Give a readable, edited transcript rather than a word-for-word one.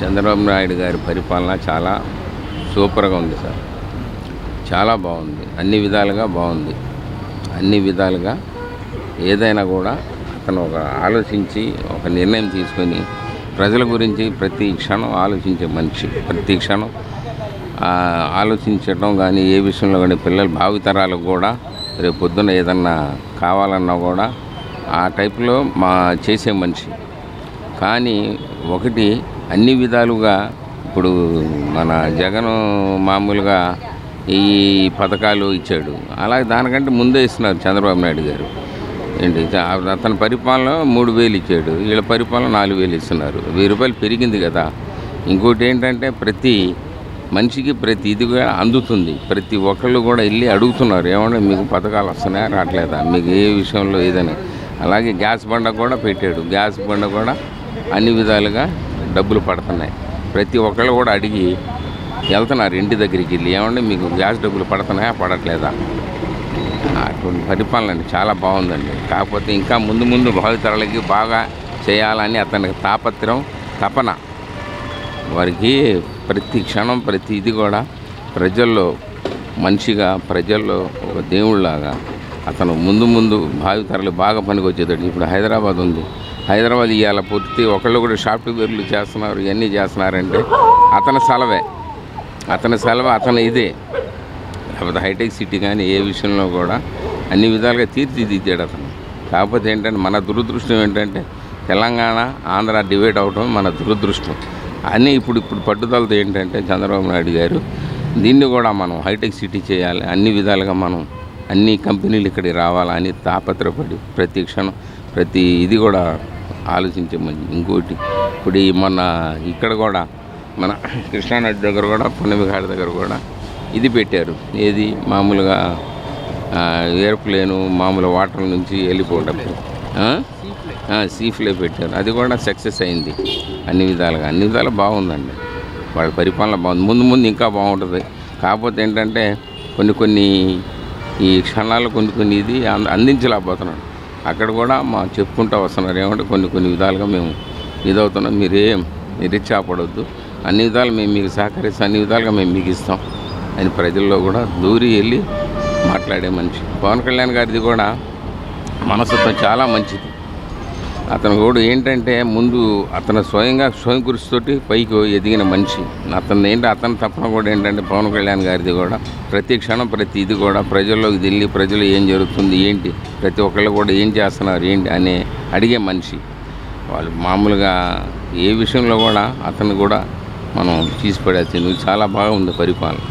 చంద్రబాబు నాయుడు గారి పరిపాలన చాలా సూపర్గా ఉంది సార్. చాలా బాగుంది, అన్ని విధాలుగా బాగుంది. అన్ని విధాలుగా ఏదైనా కూడా అతను ఒక ఆలోచించి ఒక నిర్ణయం తీసుకొని ప్రజల గురించి ప్రతి క్షణం ఆలోచించే మనిషి. ప్రతి క్షణం ఆలోచించడం కానీ ఏ విషయంలో కానీ పిల్లల భావితరాలకు కూడా రేపు పొద్దున్న ఏదన్నా కావాలన్నా కూడా ఆ టైప్లో చేసే మనిషి. కానీ ఒకటి అన్ని విధాలుగా ఇప్పుడు మన జగన్ మామూలుగా ఈ పథకాలు ఇచ్చాడు, అలాగే దానికంటే ముందే ఇస్తున్నారు చంద్రబాబు నాయుడు గారు. ఏంటి అతని పరిపాలన 3,000 ఇచ్చాడు, వీళ్ళ పరిపాలన 4,000 ఇస్తున్నారు. 1,000 రూపాయలు పెరిగింది కదా. ఇంకోటి ఏంటంటే ప్రతి మనిషికి ప్రతి ఇదిగా అందుతుంది. ప్రతి ఒక్కళ్ళు కూడా వెళ్ళి అడుగుతున్నారు, ఏమన్నా మీకు పథకాలు వస్తున్నాయా రావట్లేదా, మీకు ఏ విషయంలో ఏదైనా. అలాగే గ్యాస్ బండ కూడా పెట్టాడు. గ్యాస్ బండ కూడా అన్ని విధాలుగా డబ్బులు పడుతున్నాయి. ప్రతి ఒక్కళ్ళు కూడా అడిగి వెళ్తున్నారు ఇంటి దగ్గరికి వెళ్ళి, ఏమంటే మీకు గ్యాస్ డబ్బులు పడుతున్నాయా పడట్లేదా. అటువంటి పరిపాలన అండి చాలా బాగుందండి. కాకపోతే ఇంకా ముందు ముందు భావితరాలకి బాగా చేయాలని అతనికి తాపత్రయం, తపన. వారికి ప్రతి క్షణం ప్రతి ఇది కూడా ప్రజల్లో మనిషిగా, ప్రజల్లో ఒక దేవుళ్ళలాగా అతను ముందు భావితరాలు బాగా పనికి వచ్చేటట్టు. ఇప్పుడు హైదరాబాద్ ఉంది, హైదరాబాద్ ఇవాళ పూర్తి ఒకళ్ళు కూడా సాఫ్ట్వేర్లు చేస్తున్నారు, ఇవన్నీ చేస్తున్నారంటే అతని సెలవే, అతని ఇదే. లేకపోతే హైటెక్ సిటీ కానీ ఏ విషయంలో కూడా అన్ని విధాలుగా తీర్చిదిద్దాడు అతను. కాకపోతే ఏంటంటే మన దురదృష్టం ఏంటంటే తెలంగాణ ఆంధ్ర డివైడ్ అవడం మన దురదృష్టం. అన్నీ ఇప్పుడు పట్టుదలతో ఏంటంటే చంద్రబాబు నాయుడు గారు దీన్ని కూడా మనం హైటెక్ సిటీ చేయాలి, అన్ని విధాలుగా మనం అన్ని కంపెనీలు ఇక్కడికి రావాలని తాపత్రపడి ప్రతి క్షణం ప్రతి ఇది కూడా ఆలోచించే మంచి. ఇంకోటి ఇప్పుడు మొన్న ఇక్కడ కూడా మన కృష్ణానది దగ్గర కూడా పున్నమిఘాట్ దగ్గర కూడా ఇది పెట్టారు. ఏది మామూలుగా ఏరోప్లేను మామూలు వాటర్ నుంచి వెళ్ళిపోవడం, సీఫ్లే పెట్టారు. అది కూడా సక్సెస్ అయింది. అన్ని విధాలుగా బాగుందండి. వాళ్ళ పరిపాలన బాగుంది. ముందు ఇంకా బాగుంటుంది. కాకపోతే ఏంటంటే కొన్ని ఈ క్షణాలు కొన్ని ఇది అందించలేకపోతున్నాడు. అక్కడ కూడా చెప్పుకుంటూ వస్తున్నారు, ఏమంటే కొన్ని విధాలుగా మేము ఇదవుతున్నాం, మీరేం నిరుత్సాహపడవద్దు, అన్ని విధాలు మేము మీకు సహకరిస్తాం, అన్ని విధాలుగా మేము మీకు ఇస్తాం అని ప్రజల్లో కూడా దూరి వెళ్ళి మాట్లాడే మనిషి. పవన్ కళ్యాణ్ గారిది కూడా మనస్తత్వం చాలా మంచిది. అతను కూడా ఏంటంటే ముందు అతను స్వయం కృషితోటి పైకి ఎదిగిన మనిషి. అతని తప్పన కూడా ఏంటంటే పవన్ కళ్యాణ్ గారిది కూడా ప్రతి క్షణం ప్రతి ఇది కూడా ప్రజల్లోకి వెళ్ళి ప్రజలు ఏం జరుగుతుంది ఏంటి, ప్రతి ఒక్కళ్ళు కూడా ఏం చేస్తున్నారు ఏంటి అని అడిగే మనిషి. వాళ్ళు మామూలుగా ఏ విషయంలో కూడా అతను కూడా మనం తీసి పడేసింది. చాలా బాగా ఉంది పరిపాలన.